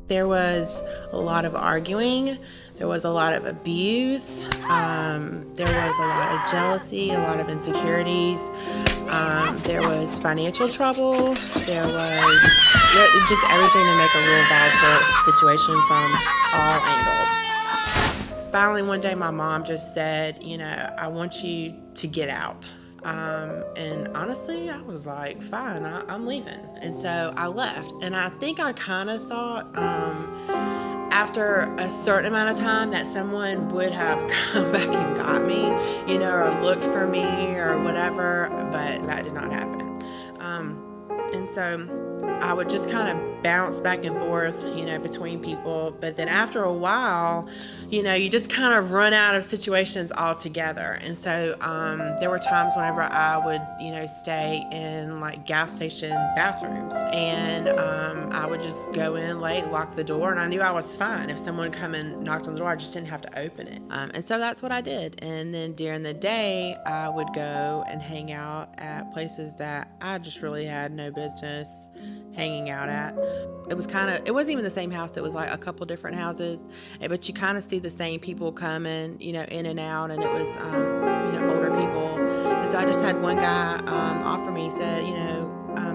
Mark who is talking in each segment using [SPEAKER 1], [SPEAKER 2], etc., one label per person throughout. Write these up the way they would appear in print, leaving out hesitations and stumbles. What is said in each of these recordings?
[SPEAKER 1] There was a lot of arguing. There was a lot of abuse. There was a lot of jealousy, a lot of insecurities. There was financial trouble. Just everything to make a real volatile situation from all angles. Finally, one day, my mom just said, I want you to get out. And honestly, I was like, fine, I'm leaving. And so I left. And I think I kind of thought, after a certain amount of time, that someone would have come back and got me, or looked for me or whatever, but that did not happen. And so I would just kind of bounce back and forth, between people. But then after a while, you just kind of run out of situations altogether. And so there were times whenever I would, stay in like gas station bathrooms, and I would just go in late, lock the door, and I knew I was fine. If someone come and knocked on the door, I just didn't have to open it. And so that's what I did. And then during the day, I would go and hang out at places that I just really had no business hanging out at. It wasn't even the same house. It was like a couple different houses, but you kind of see the same people coming, in and out, and it was, older people. And so I just had one guy offer me, he said,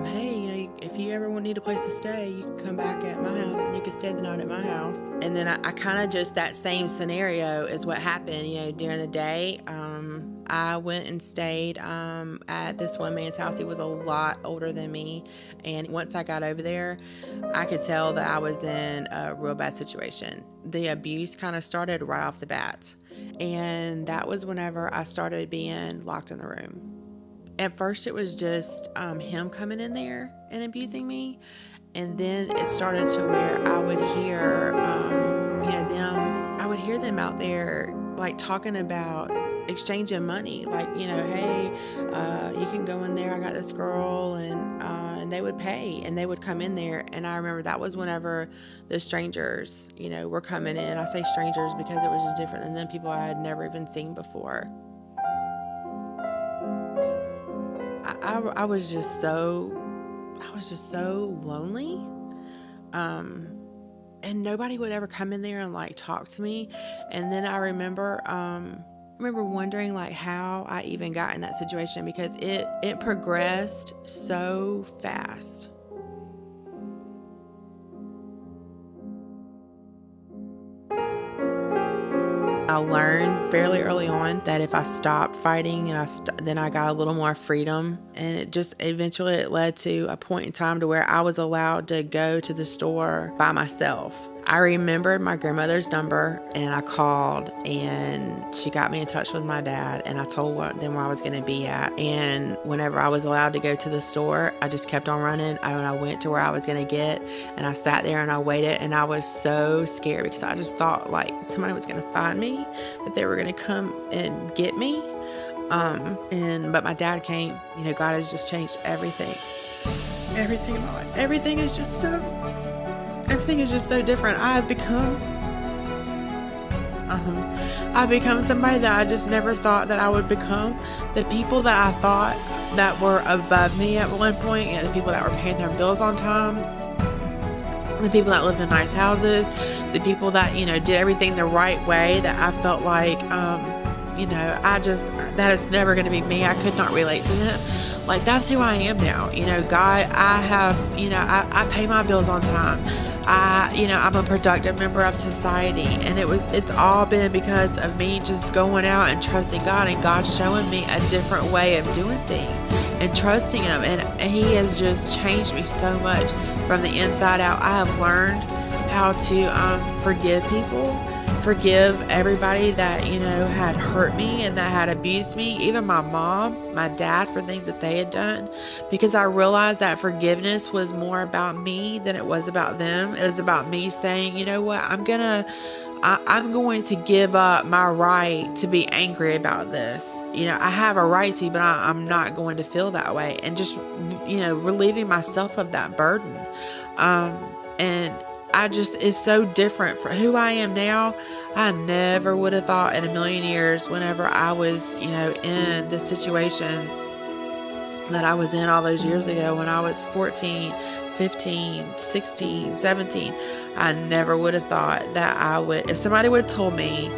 [SPEAKER 1] hey, if you ever need a place to stay, you can come back at my house and you can stay the night at my house. And then I kind of just, that same scenario is what happened, during the day. I went and stayed at this one man's house. He was a lot older than me. And once I got over there, I could tell that I was in a real bad situation. The abuse kind of started right off the bat. And that was whenever I started being locked in the room. At first, it was just him coming in there and abusing me. And then it started to where I would hear, I would hear them out there like talking about exchanging money, like, hey, you can go in there, I got this girl, and they would pay, and they would come in there. And I remember that was whenever the strangers, were coming in. I say strangers because it was just different than them, people I had never even seen before. I was just so lonely. And nobody would ever come in there and like talk to me. And then I remember wondering like how I even got in that situation, because it progressed so fast. I learned fairly early on that if I stopped fighting and then I got a little more freedom, and it just eventually led to a point in time to where I was allowed to go to the store by myself. I remembered my grandmother's number, and I called, and she got me in touch with my dad, and I told them where I was going to be at. And whenever I was allowed to go to the store, I just kept on running. I went to where I was going to get, and I sat there and I waited, and I was so scared because I just thought like somebody was going to find me, that they were going to come and get me. But my dad came. God has just changed everything in my life. Everything is just so different. I've become somebody that I just never thought that I would become. The people that I thought that were above me at one point, the people that were paying their bills on time, the people that lived in nice houses, the people that, did everything the right way, that I felt like, that is never going to be me. I could not relate to them. Like, that's who I am now. God, I pay my bills on time. I'm a productive member of society, and it's all been because of me just going out and trusting God, and God showing me a different way of doing things and trusting Him. And He has just changed me so much from the inside out. I have learned how to forgive people, forgive everybody that, had hurt me and that had abused me, even my mom, my dad, for things that they had done, because I realized that forgiveness was more about me than it was about them. It was about me saying, you know what, I'm going to give up my right to be angry about this. I have a right to, but I'm not going to feel that way, and just, relieving myself of that burden. And it's so different for who I am now. I never would have thought in a million years, whenever I was, in the situation that I was in all those years ago, when I was 14, 15, 16, 17. I never would have thought that if somebody would have told me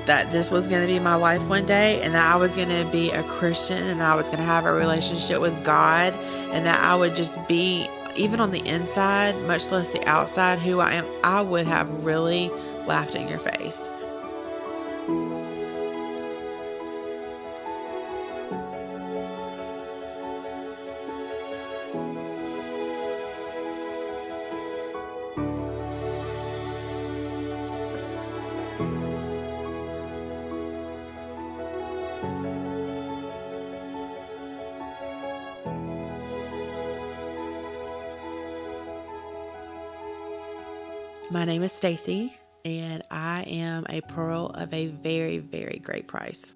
[SPEAKER 1] that this was going to be my life one day, and that I was going to be a Christian, and I was going to have a relationship with God, and that I would just be, even on the inside, much less the outside, who I am, I would have really laughed in your face. My name is Stacey, and I am a pearl of a very, very great price.